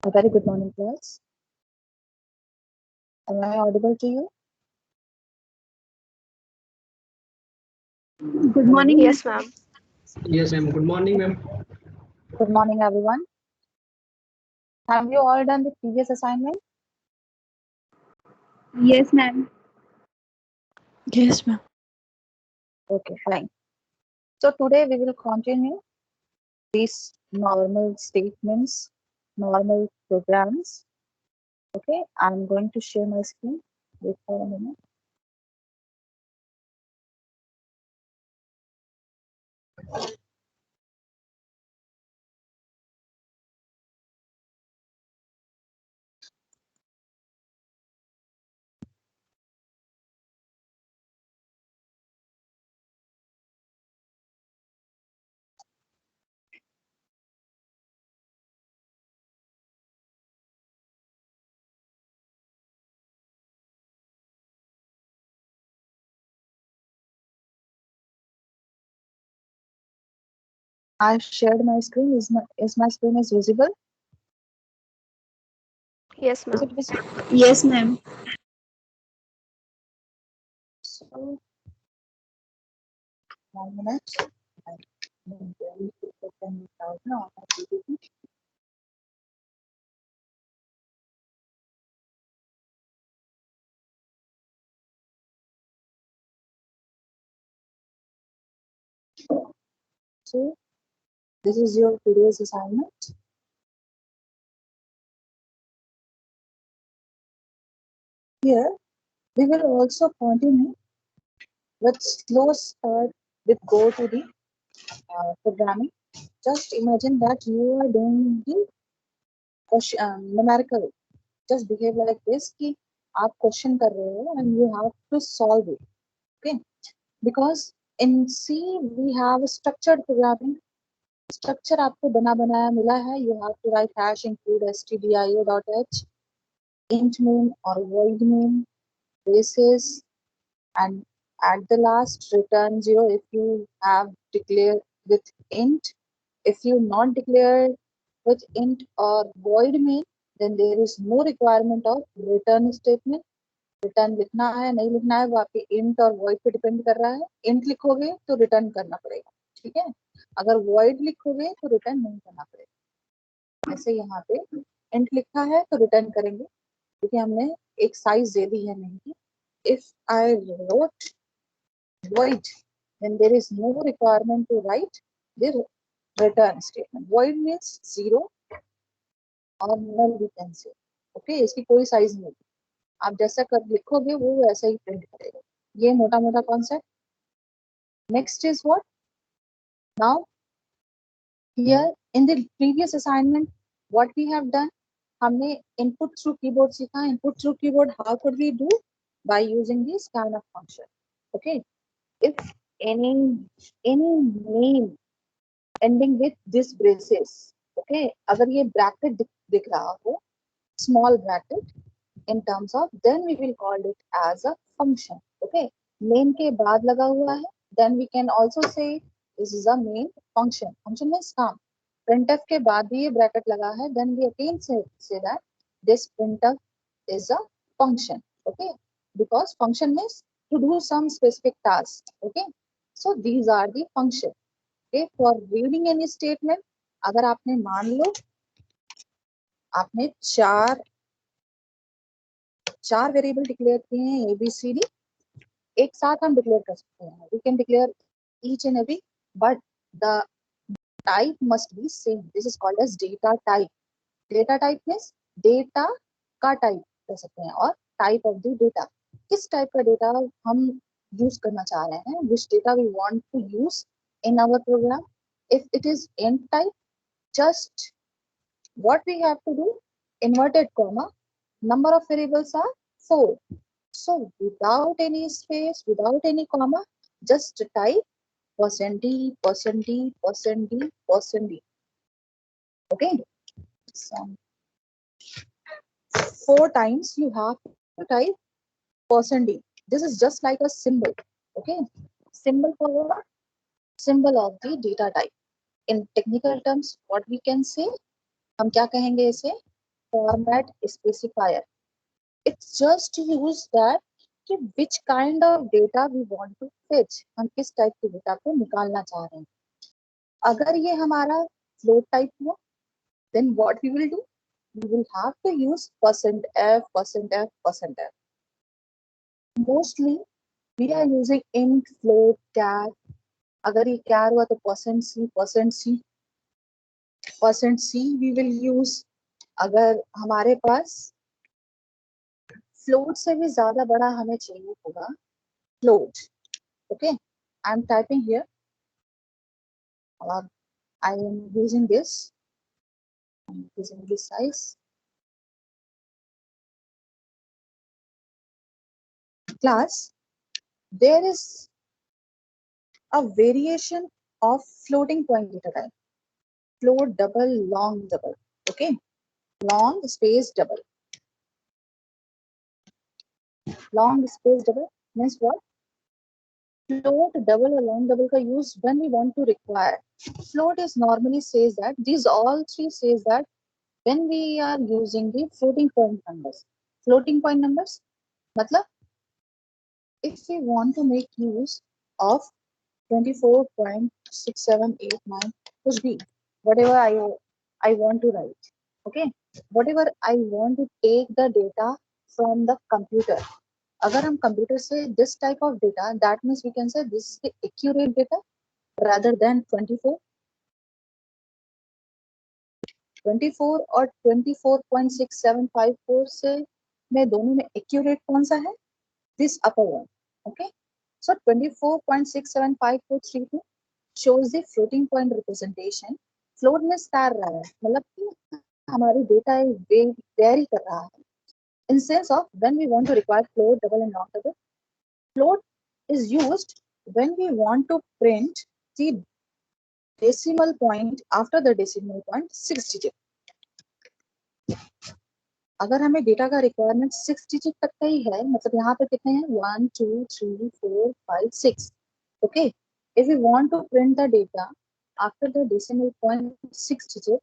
A very good morning, class. Am I audible to you? Good morning. Yes, ma'am. Yes, ma'am. Good morning, ma'am. Good morning, everyone. Have you all done the previous assignment? Yes, ma'am. Yes, ma'am. Okay, fine. So today we will continue these normal statements, normal programs. Okay, I'm going to share my screen. Wait for a minute. I shared my screen. Is my screen is visible? Yes, Is ma'am. it visible? Yes, ma'am. So 1 minute. I'm going to open it out now. So this is your today's assignment. Here we will also continue with slow start with go to the programming. Just imagine that you are doing the question numerical. Just behave like this कि आप question कर रहे हो and you have to solve it. Okay, because in C we have structured programming. Structure आपको बना बनाया मिला है. You have to write hash include stdio.h, int main or void main, braces, and at the last return 0 if you have declared with int. If you not declare with int or void main, then there is no requirement of return statement. Return लिखना है नहीं लिखना है वो आपके int और void पे depend कर रहा है. इंट लिखोगे तो रिटर्न करना पड़ेगा. ठीक है, अगर वॉइड लिखोगे तो रिटर्न नहीं करना पड़ेगा. ऐसे यहाँ पे इंट लिखा है तो रिटर्न करेंगे क्योंकि हमने एक साइज दे दी है नहीं की. If I wrote void, then there is no requirement to write the return statement. Void means 0 or null we can say. Okay, इसकी कोई साइज नहीं. आप जैसा कर लिखोगे वो वैसा ही प्रिंट करेगा. ये मोटा मोटा concept. Next is what now here in the previous assignment what we have done. हमने इनपुट थ्रू कीबोर्ड सीखा. Input through keyboard how could we do by using the scanf function. Okay, if any name ending with this braces, okay, अगर ये bracket दिख रहा हो small bracket in terms of, then we will call it as a function. Okay, main के बाद लगा हुआ है, then we can also say this is a main function. Function means काम. printf के बाद भी ये bracket लगा है, then we again say that this printf is a function. Okay, because function means to do some specific task. Okay, so these are the function. Okay, for reading any statement, अगर आपने मान लो आपने चार variable declare किए हैं ABCD, एक साथ हम डिक्लेयर कर सकते हैं. We can declare each and every, but the type must be same. This is called as data type. Data type means data का टाइप कर सकते हैं और टाइप ऑफ द डेटा. किस टाइप का डेटा हम यूज करना चाह रहे हैं, which data we want to use in our program. If it is int type, just what we have to do, inverted comma, number of variables are 4. So without any space, without any comma, just type %d, %d, %d, %d. Okay, so 4 times you have to type %d. This is just like a symbol. Okay, symbol for what? Symbol of the data type. In technical terms, what we can say, हम क्या कहेंगे इसे? format specifier. It's just to use that कि which kind of data we want to fetch, हम किस type के data को निकालना चाह रहे हैं. अगर ये हमारा float type हुआ, then what we will do? We will have to use %f, %f, %f. Mostly we are using int, float, char. अगर ये char हुआ तो %c, %c, %c we will use. अगर हमारे पास float से भी ज्यादा बड़ा हमें चाहिए होगा float. Okay, I'm typing here. I am using this. I'm using this size. Class, there is a variation of floating point data type. Float double, long double. Okay, long space double. Long space double means what? Float double or long double ka use when we want to require. Float is normally says that these all three says that when we are using the floating point numbers. Floating point numbers, matlab if we want to make use of 24.6789 कुछ भी, whatever I want to write, okay, whatever I want to take the data from the computer. अगर हम computer से this type of data, that means we can say this is the accurate data rather than 24. 24 और 24.6754 से में दोनों में accurate कौन सा है? This upper one. Okay, so 24.675432 shows the floating point representation. Float में star रहा है, मतलब कि हमारी data vary कर रहा है. In sense of when we want to require float double and long double, float is used when we want to print the decimal point after the decimal point 6 digit. अगर हमें data का requirement 6 digit तक का ही है, मतलब यहाँ पे कितने हैं 1 2 3 4 5 6. Okay, if we want to print the data after the decimal point 6 digit,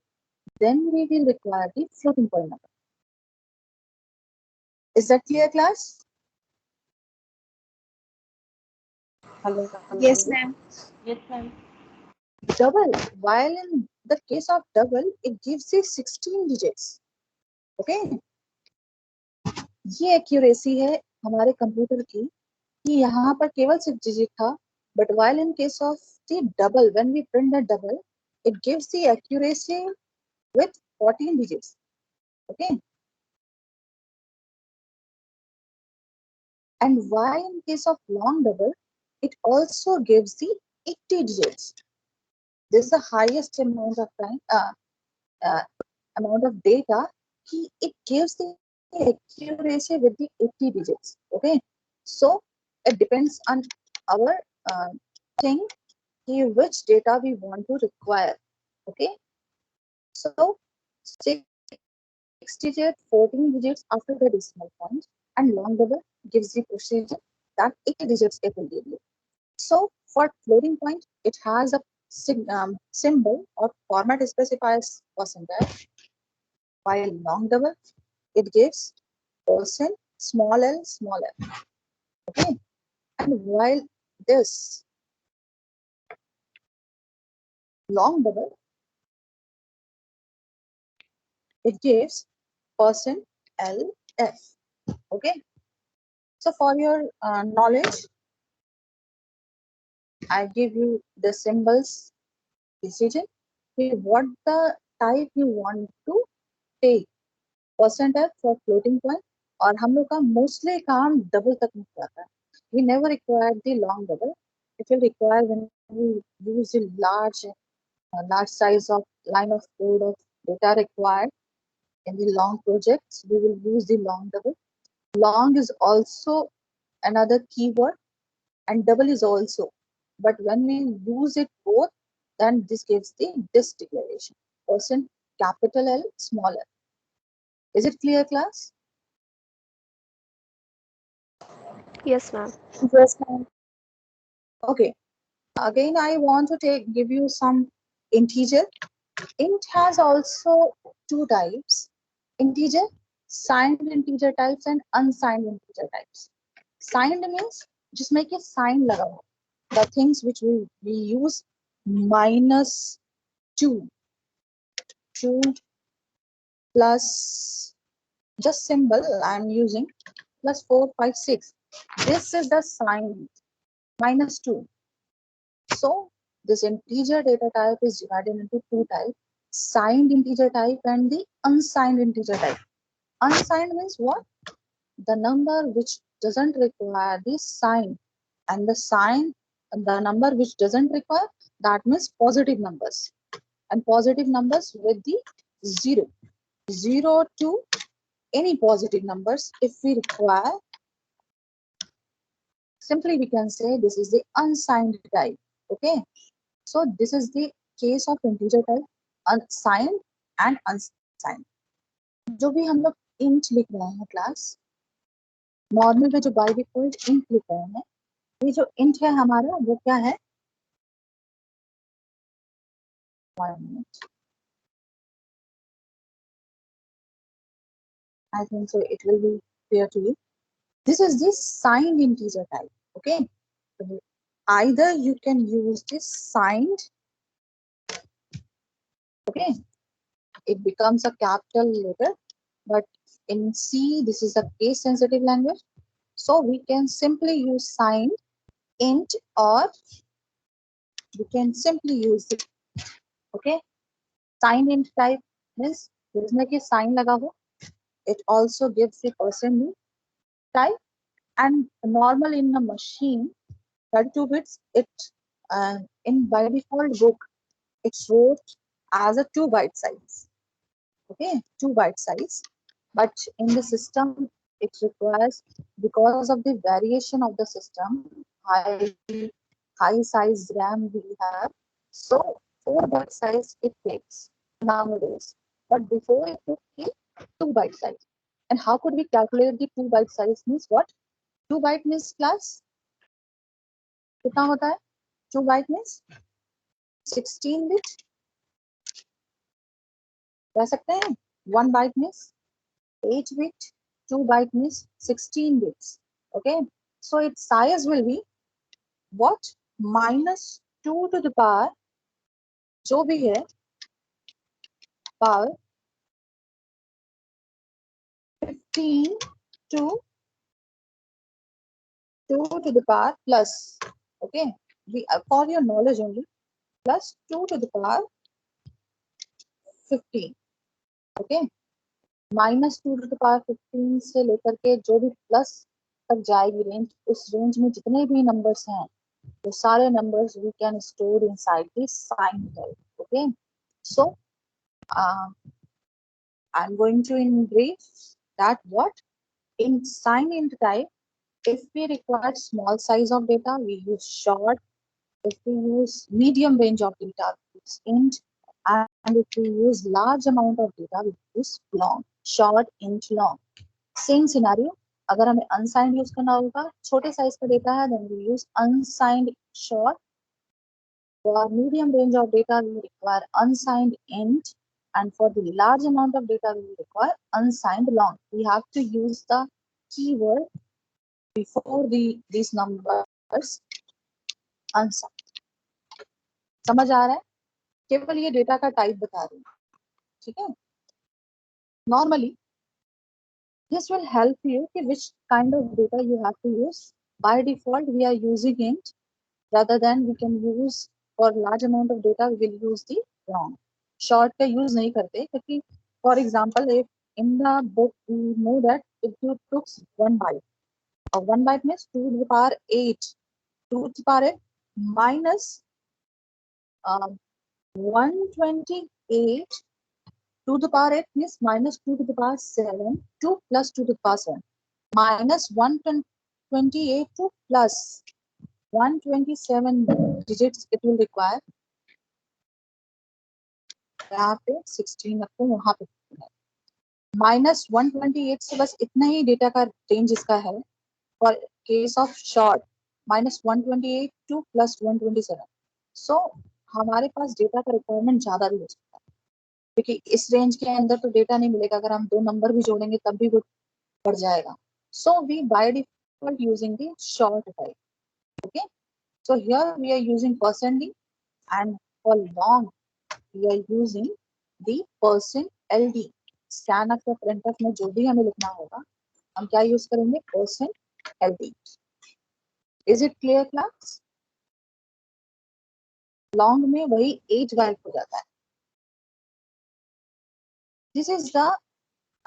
then we will require the floating point number. Is that clear, class? Hello. Yes, ma'am. Yes, ma'am. Double, while in the case of double it gives the 16 digits. Okay, ये accuracy है हमारे computer की कि यहाँ पर केवल 6 digit था, but while in case of the double, when we print the double, it gives the accuracy with 14 digits. Okay, and while in case of long double, it also gives the 80 digits. This is the highest amount of time amount of data. It gives the accuracy with the 80 digits. Okay, so it depends on our thing, which data we want to require. Okay, so 6 digit, 14 digits after the decimal point, and long double gives the procedure that 80 digits it will give you. So for floating point, it has a symbol or format specifies percentage, while long double it gives percent small l small l. Okay, and while this long double, it gives percent lf. Okay, so for your knowledge, I give you the symbols decision what the type you want to take. Percent है for floating point, और हम लोग का mostly काम double तक में जाता है. We never require the long double. It will require when we use the large size of line of code of data required in the long projects. We will use the long double. Long is also another keyword and double is also, but when we use it both, then this gives the this declaration percent capital L small l. Is it clear, class? Yes, ma'am. Yes, ma'am. Okay. Again, I want to give you some integer. Int has also two types. integer, signed integer types and unsigned integer types. Signed means जिसमें कि sign लगा हो, the things which we use -2 plus just symbol I am using plus 4 5 6. This is the sign -2. So this integer data type is divided into two types: signed integer type and the unsigned integer type. Unsigned means what? The number which doesn't require the sign, and the number which doesn't require, that means positive numbers, and positive numbers with the 0 to any positive numbers. If we require, simply we can say this is the unsigned type. Okay, so this is the case of integer type, unsigned and unsigned. जो भी हम लोग int लिख रहे हैं class, normal में जो by default int लिख रहे हैं, ये जो int है हमारा वो क्या है? 1 minute. I think so it will be clear to you. This is the signed integer type. Okay, either you can use this signed, okay, it becomes a capital letter, but in C this is a case sensitive language, so we can simply use signed int, or we can simply use it. Okay, signed int type means जिसमें कि sign लगा हो. It also gives the person type, and normal in a machine 32 bits, it in by default book it's wrote as a 2 byte size. Okay, 2 byte size, but in the system it requires, because of the variation of the system, high size RAM we have, so 4 byte size it takes nowadays, but before it took the 2 byte size. And how could we calculate the 2 byte size? Means what? 2 byte means class कितना होता है? 2 byte means 16 bit कह सकते हैं. 1 byte means 8 bit, 2 byte means 16 bits. Okay, so its size will be what? -2 to the power, जो भी है, power 15 to 2 to the power plus, okay, for your knowledge only, plus 2 to the power 15. Okay, -2 to the power 15 से लेकर के जो भी plus तक जाएगी रेंज, उस रेंज में जितने भी नंबर्स हैं, तो सारे numbers we can store inside the signed type. Okay, so I'm going to in brief that what in signed int type, if we require small size of data, we use short. If we use medium range of data, we use int, and if we use large amount of data, we use long. Short, int, long. Same scenario. अगर हमें unsigned use करना होगा, छोटे size का data है, then we use unsigned short. For medium range of data, we require unsigned int, and for the large amount of data, we require unsigned long. We have to use the keyword before these numbers unsigned. समझ आ रहा है? केवल ये data का type बता रही हूँ, ठीक है? Normally, this will help you कि which kind of data you have to use. By default, we are using int, rather than we can use for large amount of data, we will use the long. Short का use नहीं करते, क्योंकि for example, if in the book we know that it took 1 byte, or 1 byte means 2 to the power 8, 2 to the power 8 minus 128, 2 to the power 8 means minus 2 to the power 7, 2 plus 2 to the power 7, minus 128 to plus 127 digits it will require. यहाँ पे 16 रखो, वहाँ पे minus 128 से बस इतना ही data का range इसका है. For case of short, minus 128 to plus 127. So हमारे पास डेटा का रिक्वायरमेंट ज्यादा भी हो सकता है. क्योंकि इस रेंज के अंदर तो डेटा नहीं मिलेगा, अगर हम 2 नंबर भी जोड़ेंगे तब भी वो बढ़ जाएगा. So we by default using the short type. Okay, so here we are using %d, and for long we are using the %ld. scanf या printf में जो भी हमें लिखना होगा हम क्या यूज करेंगे, %ld. Is it clear class? Long में वही एज गायब हो जाता है. This is the,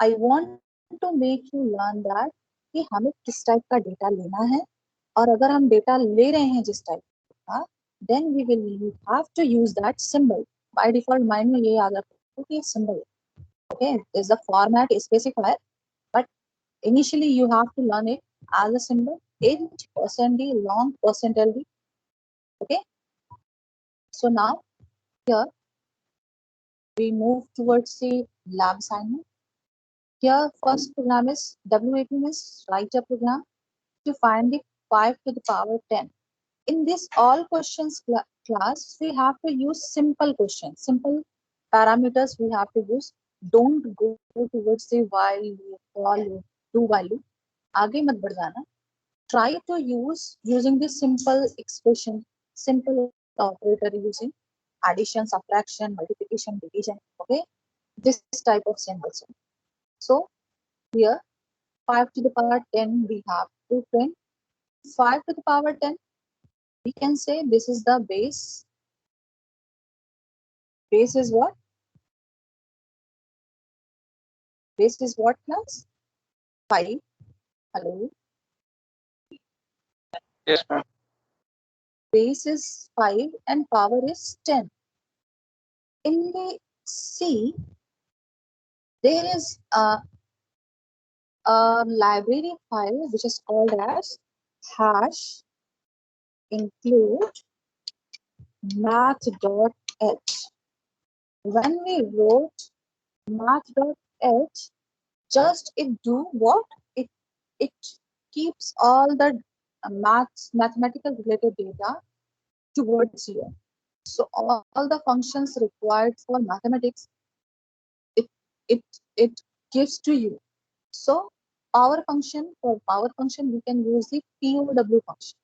I want to make you learn that कि हमें किस टाइप का डेटा लेना है, और अगर हम डेटा ले रहे हैं जिस टाइप का, then we will have to use that symbol. By default mind में ये याद रखो कि symbol, okay, is the format specifier, but initially you have to learn it as a symbol, int, %d, long, %ld. Okay, so now here we move towards the lab assignment. Here first program is WAP, means write a program to find the 5 to the power 10. In this all questions class we have to use simple questions, simple parameters we have to use. Don't go towards the while loop, for loop, do while loop. आगे मत बढ़ जाना. Try to use using the simple expression, simple operator using addition, subtraction, multiplication, division. Okay, this type of symbols. So here 5 to the power 10 we have to print. 5 to the power 10, we can say this is the base. Base is what? Base is what class? 5. Hello. Yes, ma'am. Base is 5 and power is 10. In the C, there is a library file which is called as hash include math.h. When we wrote math.h, just it do what? It keeps all the mathematical related data towards here. So all the functions required for mathematics, it it it gives to you. So power function, for power function we can use the POW function.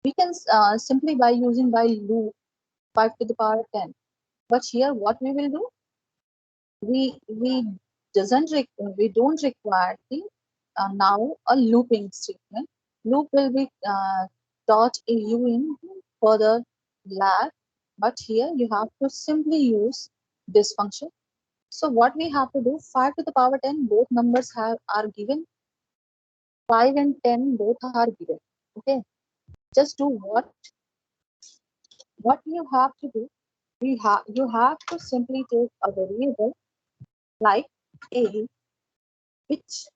We can simply by using by loop 5 to the power 10. But here what we will do, we we don't require the now a looping statement. Loop will be taught you in further lab, but here you have to simply use this function. So what we have to do, 5 to the power 10, both numbers are given, 5 and 10 both are given. Okay, just do what you have to do. You have to simply take a variable like a, which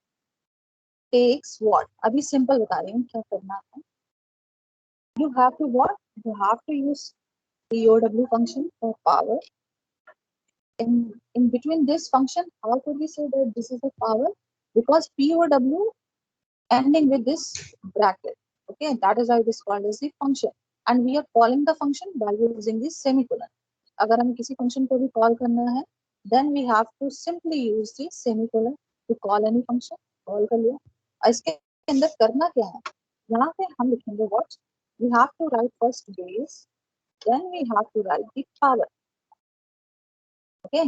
takes what? अभी simple बता रही हूँ क्या करना है. You have to what? You have to use POW function for power. In between this function, how could we say that this is the power? Because POW ending with this bracket. Okay, that is why it is called as the function. And we are calling the function by using this semicolon. अगर हमें किसी function को भी call करना है, then we have to simply use the semicolon to call any function. Call कर लिया. इसके अंदर करना क्या है? यहाँ पे हम लिखेंगे what? We have to write first base, then we have to write the power. Okay.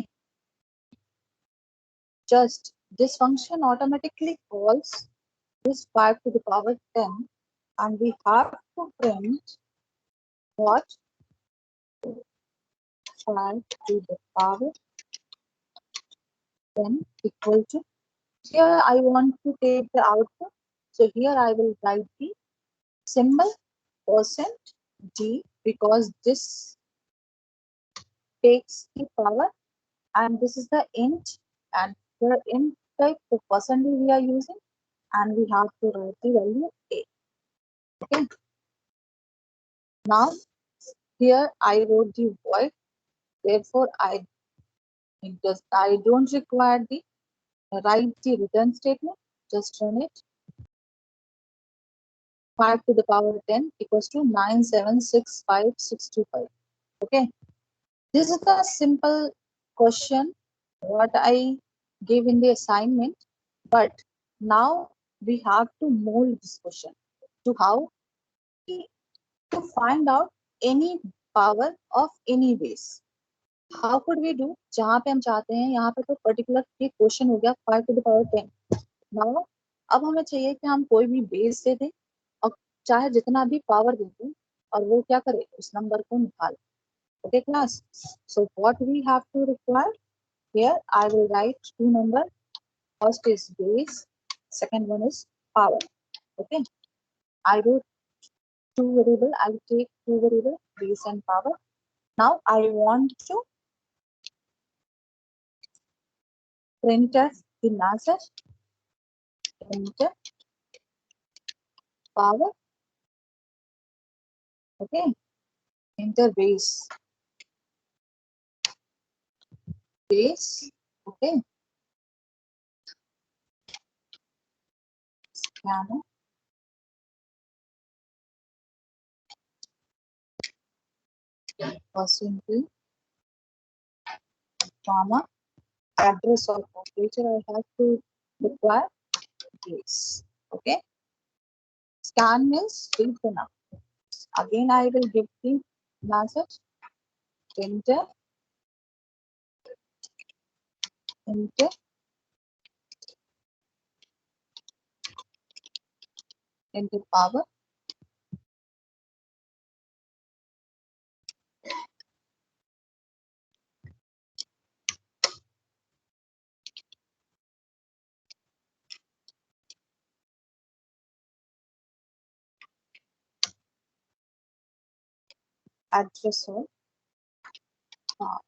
Just this function automatically calls this 5 to the power 10, and we have to print what? 5 to the power 10 equal to, here I want to take the output, so here I will write the symbol %d, because this takes the power, and this is the int, and the int type the %d we are using, and we have to write the value a. Okay, now here I wrote the void, therefore I don't require the write the return statement, just run it. 5 to the power 10 equals to 9765625. Okay, this is the simple question what I gave in the assignment, but now we have to mold this question to how to find out any power of any base. How could we do? जहाँ पे हम चाहते हैं यहाँ पे तो particular ये question हो गया 5 to the power 10. नाउ अब हमें चाहिए कि हम कोई भी बेस दे दें और चाहे जितना भी पावर दे दें और वो क्या करे उस नंबर को निकाले. Okay class, so what we have to require here, I will write two numbers. First is base, second one is power. Okay, I wrote two variable. I will take two variable base and power. Now I want to print the message. Enter power. Okay, enter base. Base. Okay, scanner. Percentage, comma, address of operator. I have to require base. Okay, scan means read the number. Again, I will give the message. Enter, enter, enter power. Address of power.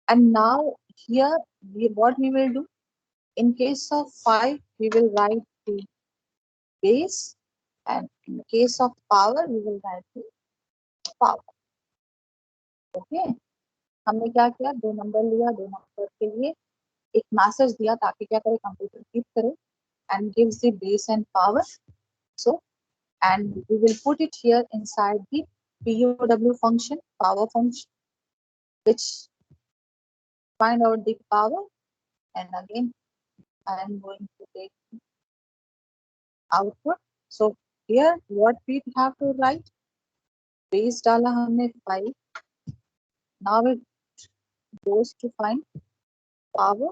And now here what we will do, in case of 5 we will write the base, and in case of power we will write the power. Okay, हमने क्या किया, दो number लिया, दो number के लिए एक message दिया ताकि क्या करे कंप्यूटर कीप करे and gives the base and power. So and we will put it here inside the POW function, power function, which find out the power. And again I am going to take output. So here what we have to write, base डाला हमने 5. Now it goes to find power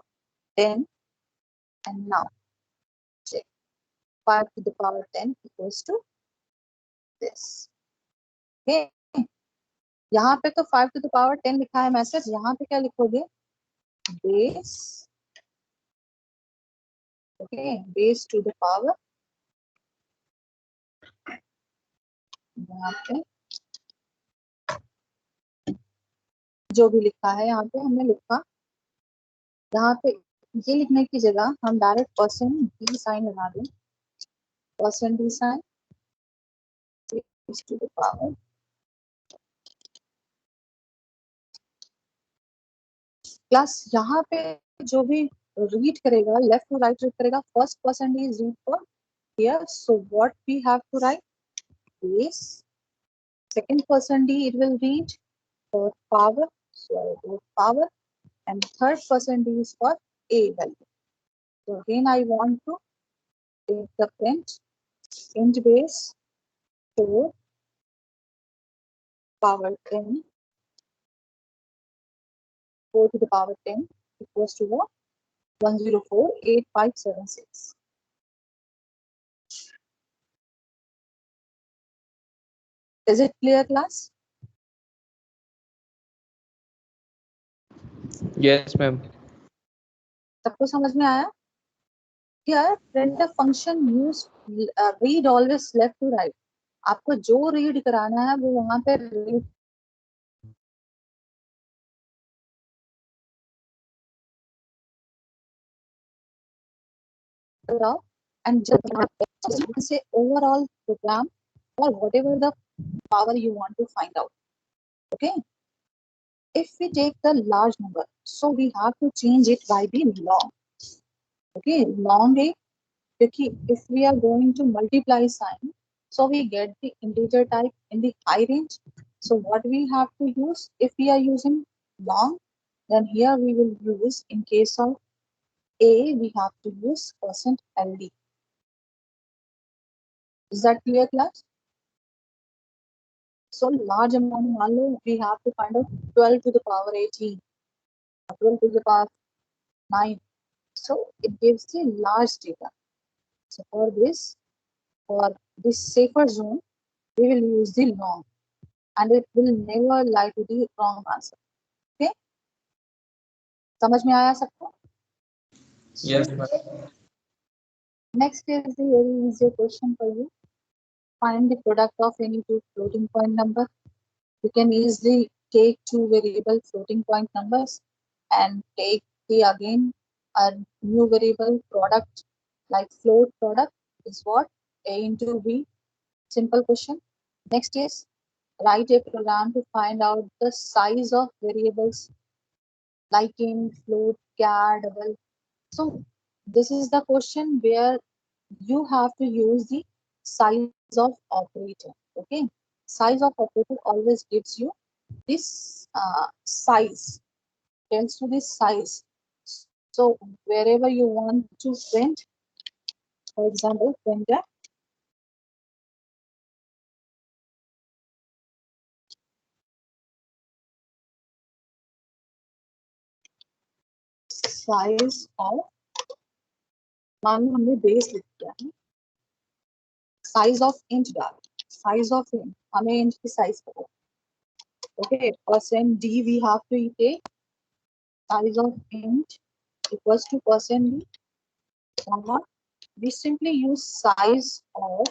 10, and now check 5 to the power 10 equals to this. Okay, यहाँ पे तो 5 to the power 10 लिखा है message, यहाँ पे क्या लिखोगे, base. Okay, base to the power, यहाँ पे जो भी लिखा है यहाँ पे हमने लिखा, यहाँ पे ये लिखने की जगह हम डायरेक्ट %d साइन लगा दें, %d sign to the power plus यहाँ पे जो भी रीड करेगा लेफ्ट टू राइट रीड करेगा, first % is read for here. So what we have to write, base, second % it will read for power, so I wrote power, and third % is for a value. So again I want to take the print base 4 power 10, 4 to the power 10 equals to what, 1048576. Is it clear class? Yes, ma'am. सबको समझ में आया? Here printf function use read always left to right. आपको जो read कराना है वो वहां पे रीड कराओ, and just say overall program or whatever the power you want to find out. Okay, if we take the large number, so we have to change it by the long. Okay, long a, because if we are going to multiply sign, so we get the integer type in the high range. So what we have to use if we are using long, then here we will use in case of A, we have to use percent %LD. Is that clear, class? So large amount, मान लो we have to find out 12 to the power 18, 12 to the power 9. So it gives the large data. So for this safer zone, we will use the long, and it will never lie to the wrong answer. Okay? समझ में आया सबको? Yes, ma'am. Next is the very easy question for you. Find the product of any two floating point number. You can easily take two variable floating point numbers and take the again a new variable product, like float product is what? A into B. Simple question. Next is write a program to find out the size of variables like in float, char, double. So this is the question where you have to use the size of operator. Okay, size of operator always gives you this size, tells you this size. So wherever you want to print, for example, print the size of, मान लो हमने base लिख दिया है, size of int डाल, size of int, हमें int की size पता है. Okay, percent d we have to take, size of int equals to percent d, comma, we simply use size of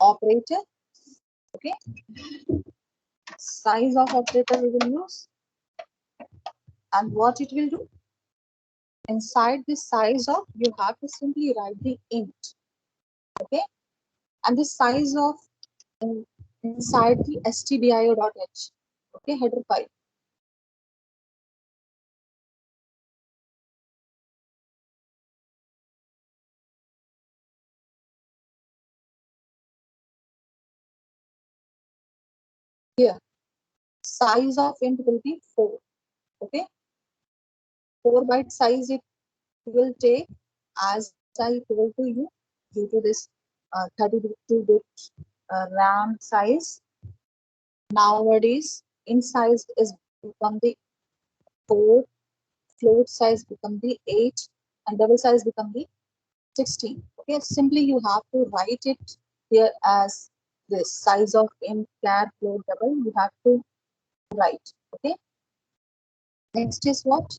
operator. Okay, size of operator we will use, and what it will do, inside the size of, you have to simply write the int. Okay, and the size of inside the stdio.h. Okay, header file. Here size of int will be 4. Okay, 4 byte size it will take as I told to you, due to this 32-bit RAM size. Nowadays int size is become the 4, float size become the 8, and double size become the 16. Okay, simply you have to write it here as this size of int, char, float, double. You have to write. Okay. Next is what?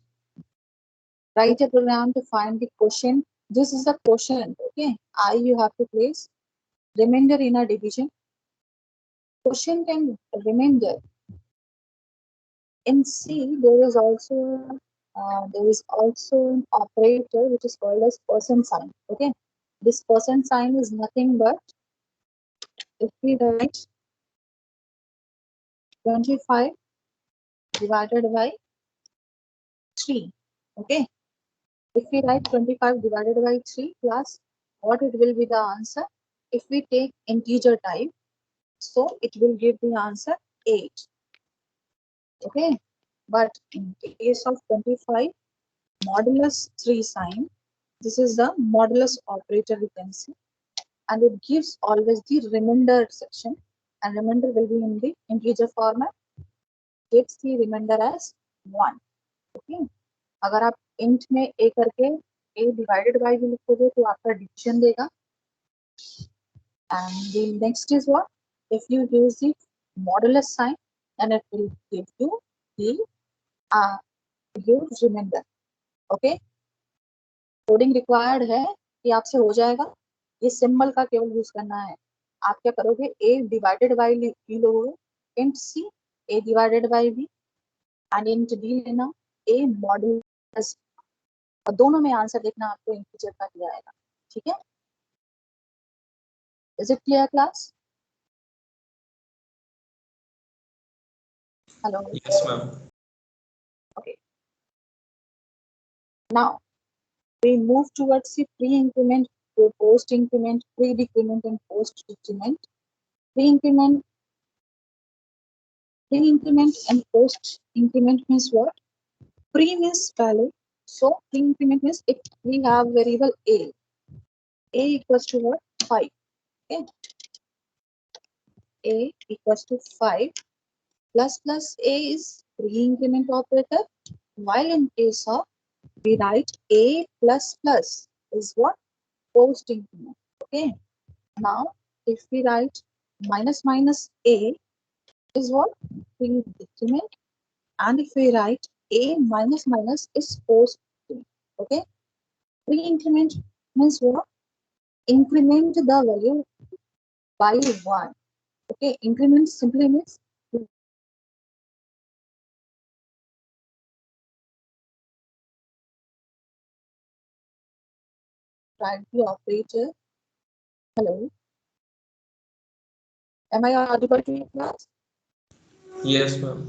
Write a program to find the quotient. This is the quotient. Okay. I you have to place remainder in a division. Quotient and remainder. In C there is also an operator which is called as percent sign. Okay. This percent sign is nothing but, if we write 25 divided by 3. Okay, if we write 25 divided by 3 plus, what it will be the answer? If we take integer type, so it will give the answer 8. Okay, but in case of 25 modulus 3 sign, this is the modulus operator we can see, and it gives always the remainder section, and remainder will be in the integer format, gives the remainder as 1. Okay, अगर आप int में a करके a divided by भी लिखोगे तो आपका division देगा. And the next is what? If you use the modulus sign, then it will give you the your remainder. Okay, coding required है कि आपसे हो जाएगा, ये सिंबल का केवल यूज करना है. आप क्या करोगे, a डिवाइडेड बाई b लोगे, int c a divided by b, and int d लेना a मॉडुलस, और दोनों में आंसर देखना आपको इंटीजर का दिया आएगा. ठीक है, is it clear class? Hello. Yes, ma'am. Okay, now we move towards the pre-increment, post-increment, pre-decrement, and post-decrement. Pre-increment Pre-increment and post-increment means what? Pre means value. So pre-increment means if we have variable a equals to what? 5. Okay. A equals to 5 plus a is pre-increment operator, while in case of we write a plus plus is what? Post increment. Okay. Now if we write minus minus a is what? Pre-increment, and if we write a minus minus is post increment. Okay. Pre-increment means what? Increment the value by 1. Okay. Increment simply means write the operator. Hello. Am I audible to you, class? Yes, ma'am.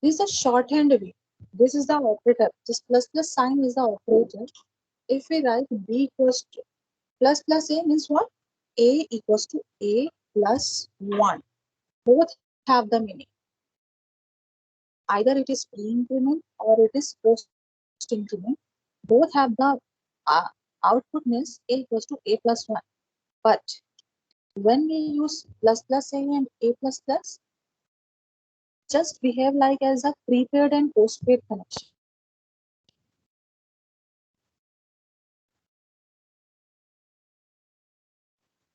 This is a shorthand way. This is the operator. This plus plus sign is the operator. If we write b equals to plus a means what? A equals to a plus 1. Both have the meaning. Either it is pre-increment or it is post-increment. Both have the output means a equals to a plus 1. But when we use plus a and a plus plus, just behave like as a prepaid and postpaid connection.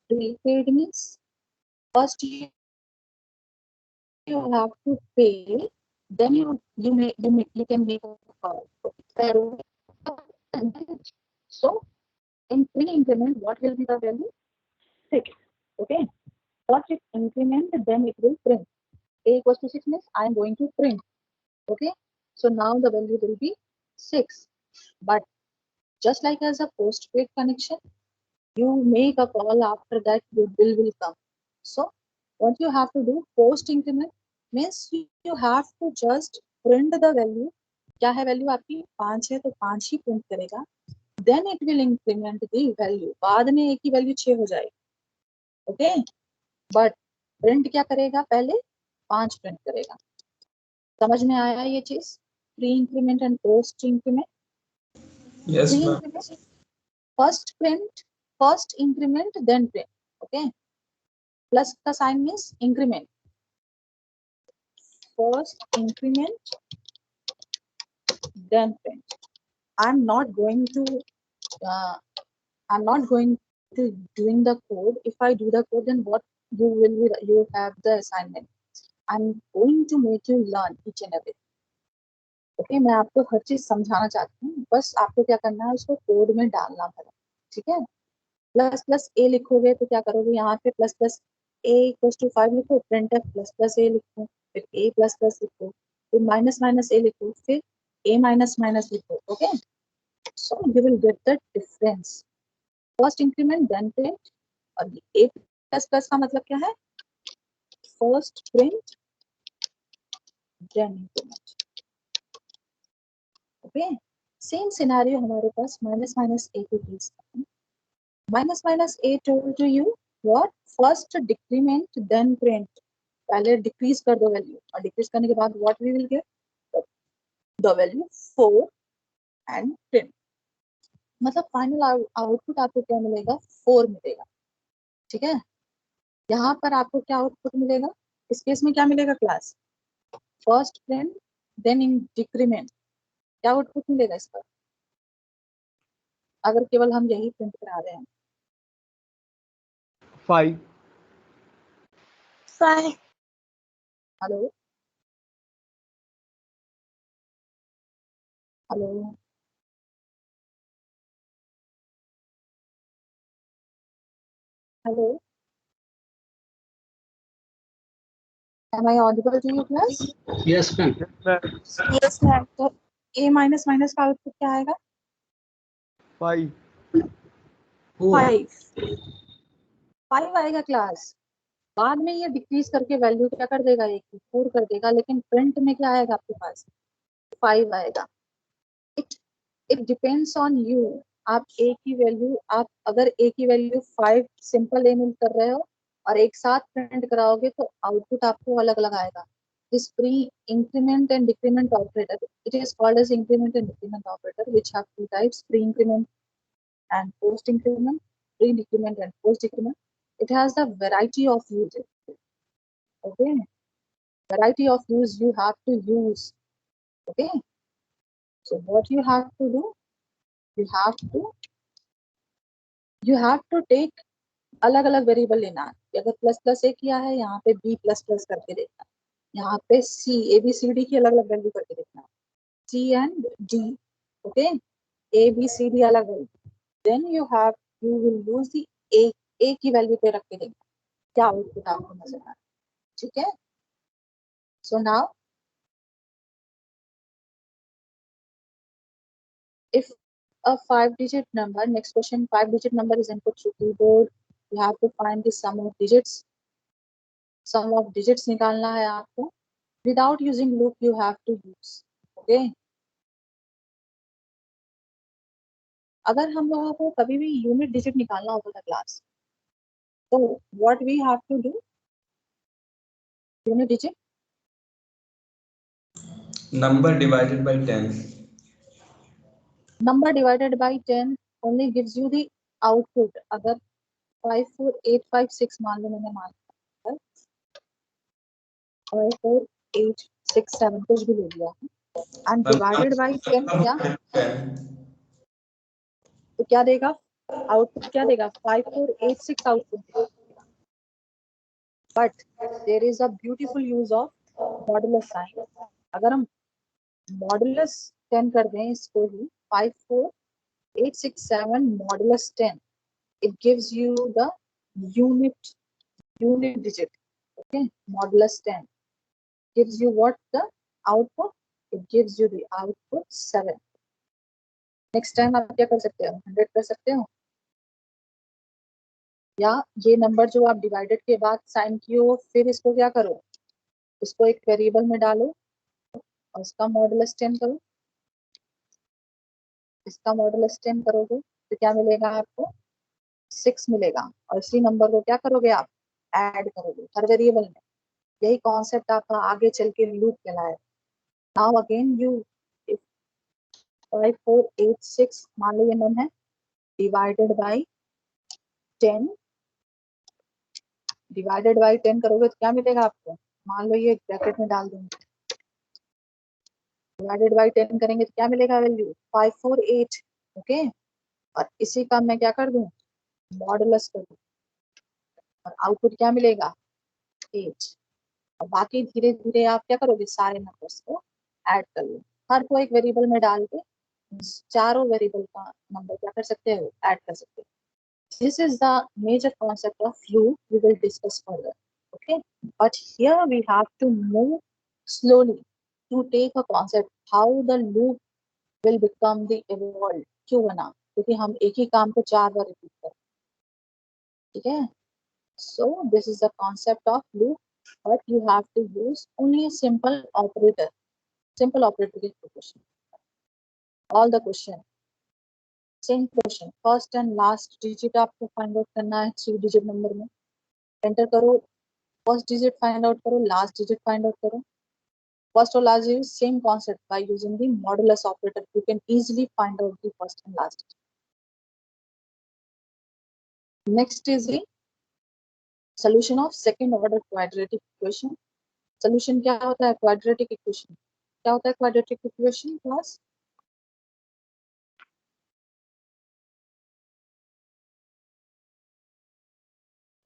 Prepaid means first you have to pay, then you can make a call. So in pre-increment, what will be the value? 6. Okay. First it increment, then it will print. A equals to 6 means I am going to print. Okay. So now the value will be 6. But just like as a postpaid connection, you make a call, after that your bill will come. So what you have to do post increment means you have to just print the value. क्या है value आपकी 5 है तो 5 ही print करेगा, then it will increment the value. बाद में एक ही value 6 हो जाएगी. ओके, बट प्रिंट क्या करेगा, पहले 5 प्रिंट करेगा. समझ में आया ये चीज? Pre increment and post increment. Yes, pre ma'am. Increment first print, first increment, then print. Okay. Plus the sign means increment. First increment, then print. I'm not going to uh, doing the code. If I do the code, then what you have the assignment. I'm going to make you learn each and everything. Okay, मैं आपको हर चीज समझाना चाहती हूँ, बस आपको क्या करना है, उसको कोड में डालना पड़ेगा. ठीक है. प्लस प्लस ए लिखोगे तो क्या करोगे, यहाँ पे plus plus a equals to 5 लिखो, प्रिंटफ प्लस प्लस ए लिखो, फिर ए प्लस प्लस लिखो, फिर माइनस माइनस ए लिखो, फिर ए माइनस माइनस लिखो. Okay, so you will get the difference. First increment then print. और ए प्लस प्लस का मतलब क्या है, first print then increment. Okay, same scenario हमारे पास माइनस माइनस ए के केस में. Minus minus a told to you what, first decrement then print. पहले डिक्रीज कर दो वैल्यू, और डिक्रीज करने के बाद what we will get, the value 4 and print. मतलब फाइनल आउटपुट आपको क्या मिलेगा, 4 मिलेगा. ठीक है. यहाँ पर आपको क्या आउटपुट मिलेगा, इस केस में क्या मिलेगा class, first print then in decrement. क्या आउटपुट मिलेगा इसका, अगर केवल हम यही प्रिंट करा रहे हैं. 5. Hello hello hello, am I audible to you class? Yes, ma'am. Yes ma'am. तो a माइनस माइनस का आउटपुट क्या आएगा, 5. 5 आएगा क्लास. बाद में ये डिक्रीज करके वैल्यू क्या कर देगा, एक 4 कर देगा, लेकिन प्रिंट में क्या आएगा आपके पास, 5 आएगा. It it depends on you. आप ए की वैल्यू, आप अगर ए की वैल्यू 5 सिंपल ए मिल कर रहे हो और एक साथ प्रिंट कराओगे तो आउटपुट आपको अलग अलग आएगा. this pre-increment and decrement operator. It is called as increment and decrement operator, which have two types: pre-increment and post-increment, pre-decrement and post-decrement. It has the variety of uses. Okay, variety of use you have to use. Okay, so what you have to do, you have to take अलग अलग variable लेना है। अगर plus plus ए किया है, यहाँ पे B plus plus करके देखना, यहाँ पे सी ए बी सी डी की अलग अलग वैल्यू करके देखना, C and D, okay, A B C D अलग value, then you will use the A की वैल्यू पे रख के देखना क्या आउटपुट आपको नजर आ रहा है। ठीक है, so now if a 5-digit number, next question, 5-digit number is input through keyboard, you have to find the sum of digits. Sum of digits निकालना है आपको, without using loop you have to use. Okay, अगर हम लोगों को कभी भी unit digit निकालना होता था क्लास, तो what we have to do, unit digit Number divided by 10. number divided by 10 only gives you the output. अगर 54856 मान लो, मैंने मान 54867 कुछ भी ले लिया and divided by 10 क्या, तो क्या देगा आउटपुट, क्या देगा 5486 output. But there is a beautiful use of modulus sign. अगर हम मॉडुलस 10 कर दें इसको ही 54867 modulus 10, it gives you the unit digit. Okay, modulus 10 gives you what, the output, it gives you the output 7. Next time आप क्या कर सकते हो, 100 कर सकते हो, या ये नंबर जो आप डिवाइडेड के बाद साइन किए हो, फिर इसको क्या करो, इसको एक वेरिएबल में डालो और इसका मॉडुलस 10 करो। इसका मॉडुलस 10 करोगे तो क्या मिलेगा आपको, 6 मिलेगा, और इसी नंबर को क्या करोगे आप, ऐड करोगे हर वेरिएबल में। यही कॉन्सेप्ट आपका आगे चल के लूप कहलाएगा। नाउ अगेन यू 5486 मान लो ये नम है, डिवाइडेड बाय 10, डिवाइडेड बाय 10 करोगे तो क्या मिलेगा आपको, मान लो ये ब्रैकेट में डाल दूंगी, डिवाइडेड बाय 10 करेंगे तो क्या मिलेगा वैल्यू 548। ओके, और इसी का मैं क्या कर दूं, मॉडुलस कर दूं, और आउटपुट क्या मिलेगा 8। और बाकी धीरे धीरे आप क्या करोगे, सारे नंबर्स को ऐड कर लो, हर को एक वेरिएबल में डाल के चारों वेरिएबल का नंबर क्या कर सकते हो, ऐड कर सकते हो। This is the major concept of loop we will discuss further. Okay, but here we have to move slowly to take a concept how the loop will become the evolved. क्यों बना, क्योंकि हम एक ही काम को 4 बार रिपीट करें। ठीक है, so this is the concept of loop, but you have to use only a simple operator के question. All the question same question, first and last digit आपको फाइंड आउट करना है 3 डिजिट नंबर में। Enter करो, first digit find out करो, last digit find out करो। First और last digit same concept, bye using the modulus operator you can easily find out the first and last digit. Next is the solution of second order quadratic equation. Solution क्या होता है, quadratic equation क्या होता है, quadratic equation class,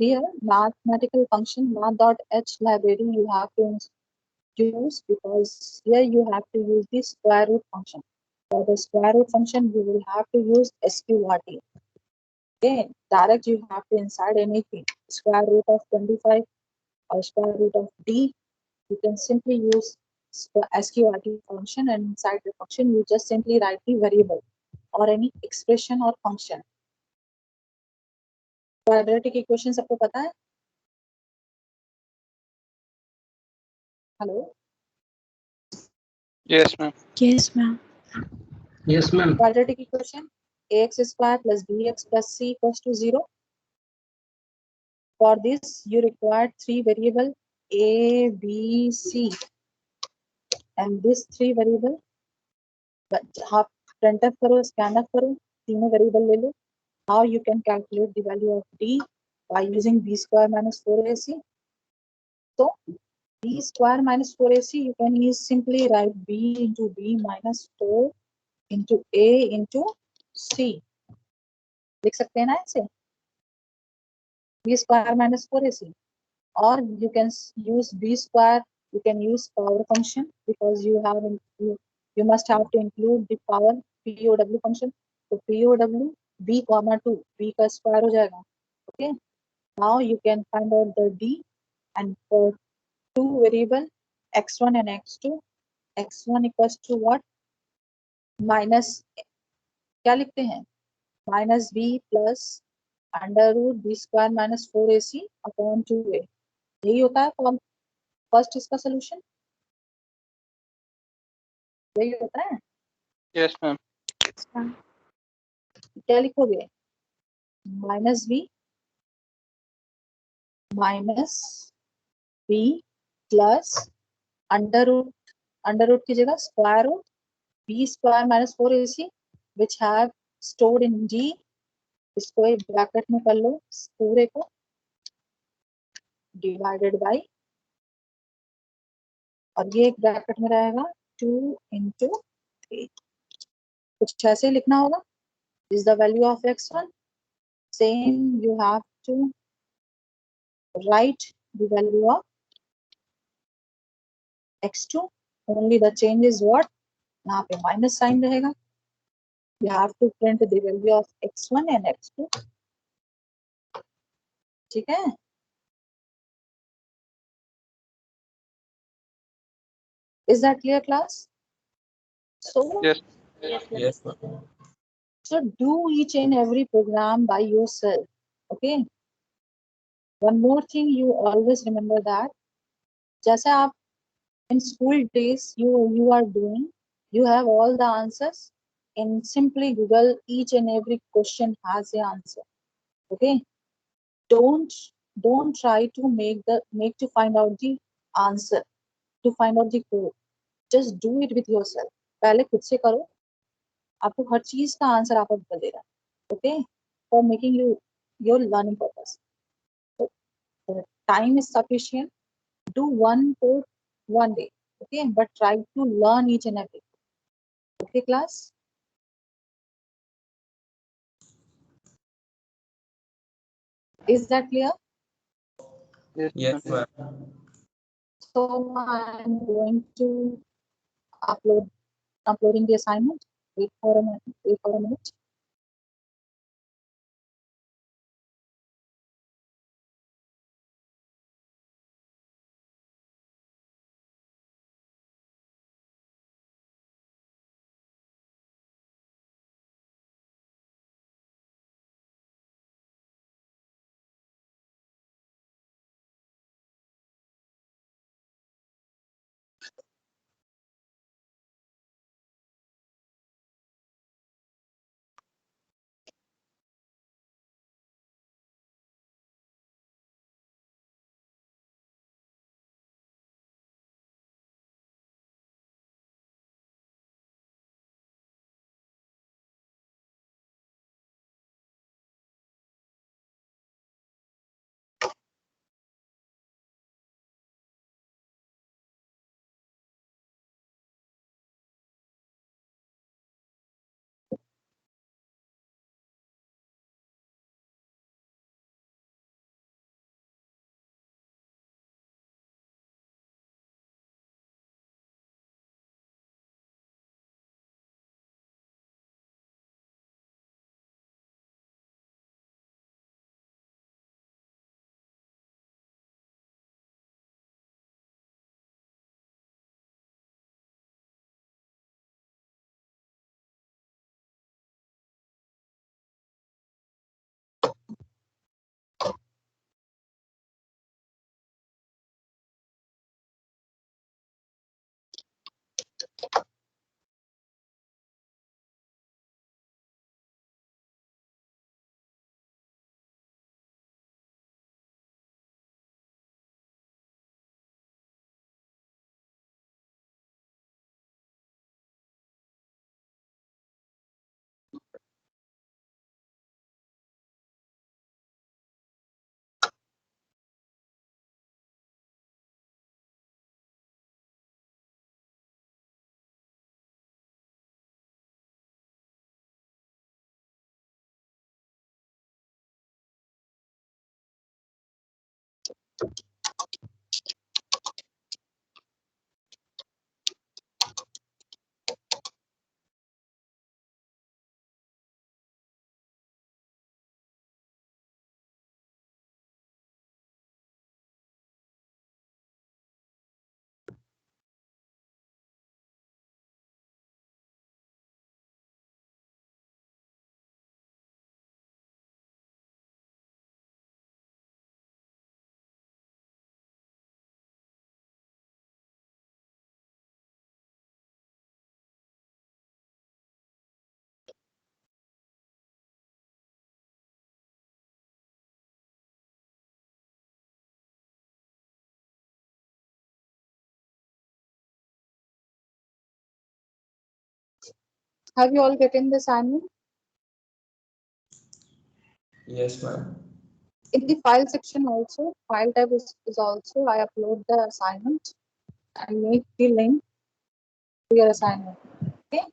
here mathematical function math.h library you have to use, because here you have to use the square root function. For the square root function you will have to use sqrt. Okay, direct you have to inside anything, square root of 25 or square root of d, you can simply use sqrt function, and inside the function you just simply write the variable or any expression or function. Quadratic equation सबको पता है, hello, Yes, ma'am. Yes, ma'am. Yes, ma'am. quadratic equation ax square plus bx plus c equals to 0. For this you require 3 variable a, b, c. and this three variable, आप printf करो, scanf करो, तीनों variable ले लो. How you can calculate the value of d by using b square minus 4ac. So b square minus 4ac, you can simply write b into b minus 4 into a into c. लिख सकते हैं ना ऐसे, b square minus 4ac. Or you can use b square, you can use power function, because you must have to include the power POW function. So POW b comma 2, b का square हो जाएगा. Okay, now you can find out the d, and for two variable x1 and x2, x1 equals to what, minus, क्या लिखते हैं, minus b plus under root b square minus 4ac upon 2a. यही होता है form first इसका solution, यही होता है. Yes, ma'am. क्या लिखोगे, minus B plus under root की जगह square root B square minus 4ac which have stored in G. इसको एक ब्रैकेट में कर लो, पूरे को डिवाइडेड बाई, और ये एक ब्रैकेट में रहेगा 2 into 3. कुछ ऐसे ही लिखना होगा. Is the value of x1. Same you have to write the value of x2. Only the change is what, यहाँ पे माइनस साइन रहेगा. You have to print the value of x1 and x2. ठीक है. Is that clear, class? So Yes. Yes, ma'am. so do each and every program by yourself. Okay. One more thing, you always remember that जैसे आप in school days you are doing, you have all the answers, and simply Google each and every question has the answer. Okay. Don't try to make to find out the answer, to find out the code. Just do it with yourself. पहले खुद से करो, आपको हर चीज का answer आपको बदल देगा. Okay, for making you your learning purpose. So the time is sufficient. Do one code one day. Okay, but try to learn each and every. Okay, class. Is that clear? Yes, Yes, ma'am. ma'am. So I'm going to uploading the assignment. Wait for a minute. Wait for a minute. Have you all gotten the assignment? Yes, ma'am. In the file section also, file tab is also, I upload the assignment and make the link to your assignment. Okay.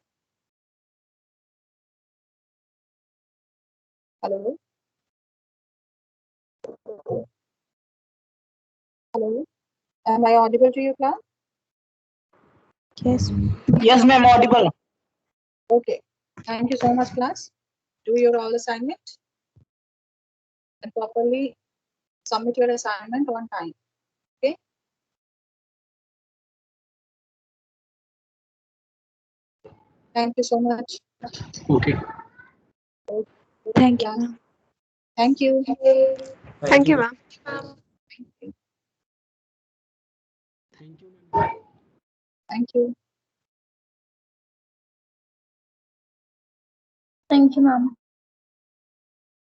Hello. Hello. Am I audible to you, class? Yes. Yes, ma'am, audible. Okay. Thank you so much, class. Do your all assignment and properly submit your assignment on time. Okay. Thank you so much. Okay. Thank you, Class. ma'am. Thank you. Thank you, ma'am. Thank you, ma'am. Thank you. Thank you, ma'am.